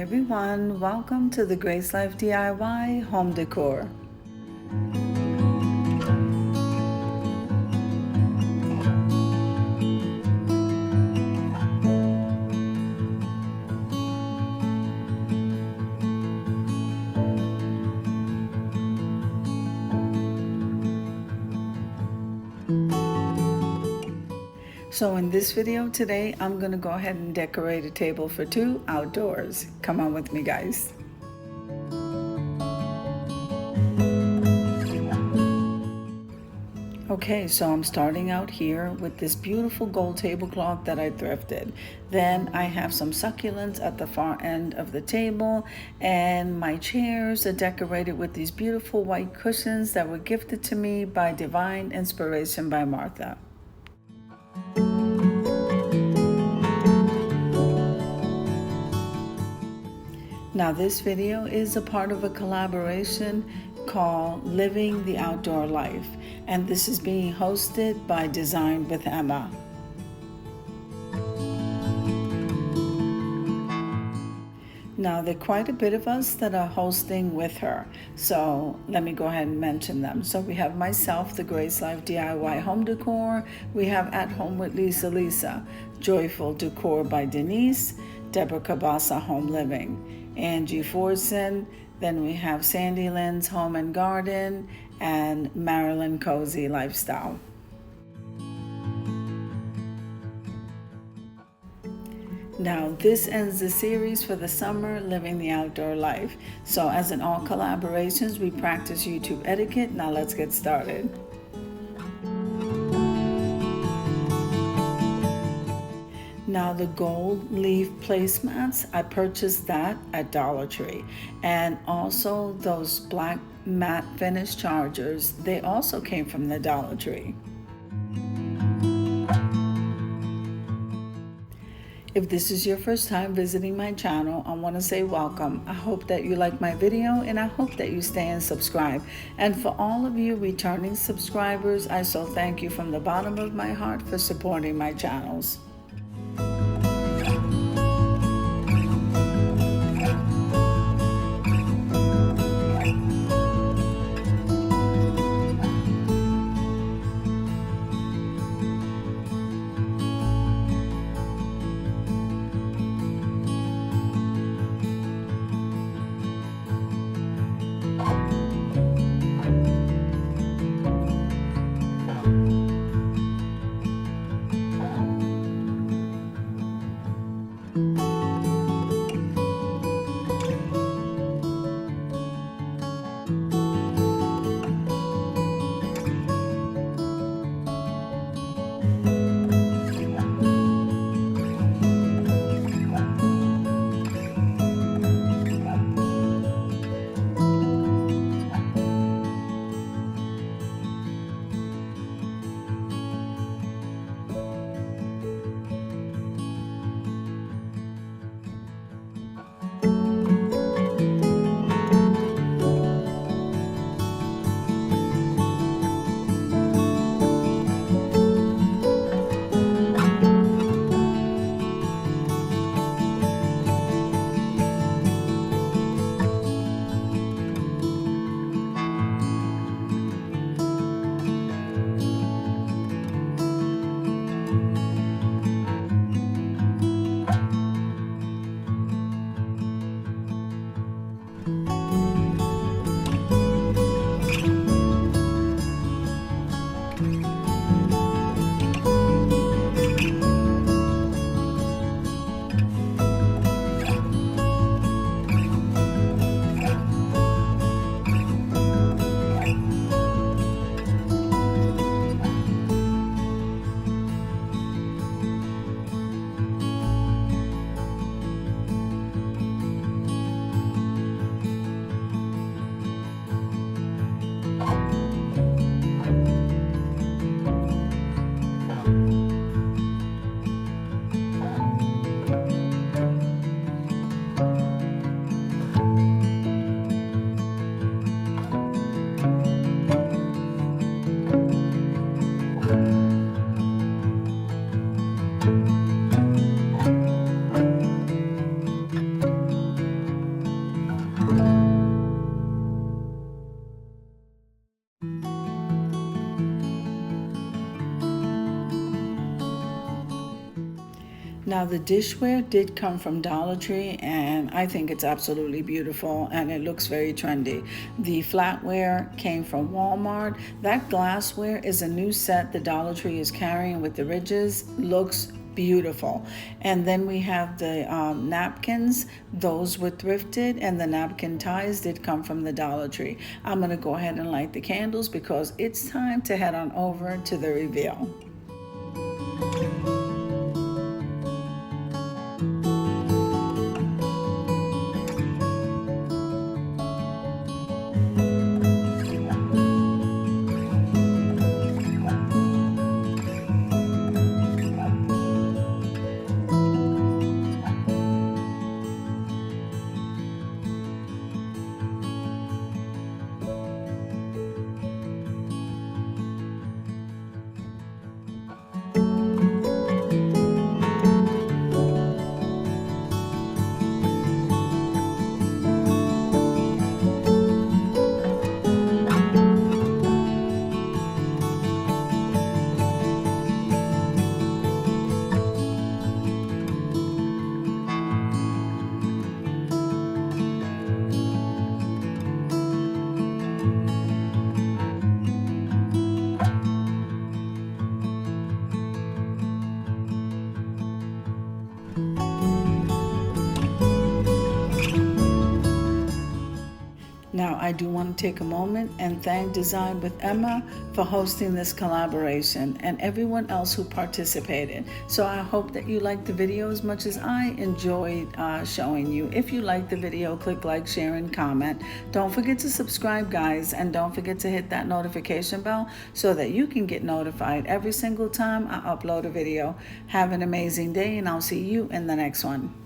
everyone, welcome to the Grace Life DIY Home Decor. So in this video today, I'm going to go ahead and decorate a table for two outdoors. Come on with me, guys. Okay, so I'm starting out here with this beautiful gold tablecloth that I thrifted. Then I have some succulents at the far end of the table, and my chairs are decorated with these beautiful white cushions that were gifted to me by Divine Inspiration by Martha. Now this video is a part of a collaboration called Living the Outdoor Life, and this is being hosted by Design with Emma. Now there are quite a bit of us that are hosting with her, so let me go ahead and mention them. So we have myself, the Grace Life DIY Home Decor. We have At Home with Lisa, Joyful Decor by Denise, Deborah Cabasa Home Living, Angie Forson. Then we have Sandy Lynn's Home and Garden, and Marilyn Cozy Lifestyle. Now this ends the series for the summer, Living the Outdoor Life. So as in all collaborations, we practice YouTube etiquette. Now let's get started. Now the gold leaf placemats, I purchased that at Dollar Tree. And also those black matte finish chargers, they also came from the Dollar Tree. If this is your first time visiting my channel, I want to say welcome. I hope that you like my video, and I hope that you stay and subscribe. And for all of you returning subscribers, I so thank you from the bottom of my heart for supporting my channels. Now the dishware did come from Dollar Tree, and I think it's absolutely beautiful and it looks very trendy. The flatware came from Walmart. That glassware is a new set the Dollar Tree is carrying with the ridges. Looks beautiful. And then we have the napkins. Those were thrifted, and the napkin ties did come from the Dollar Tree. I'm going to go ahead and light the candles because it's time to head on over to the reveal. Now, I do want to take a moment and thank Design with Emma for hosting this collaboration and everyone else who participated. So I hope that you liked the video as much as I enjoyed showing you. If you liked the video, click like, share, and comment. Don't forget to subscribe, guys, and don't forget to hit that notification bell so that you can get notified every single time I upload a video. Have an amazing day, and I'll see you in the next one.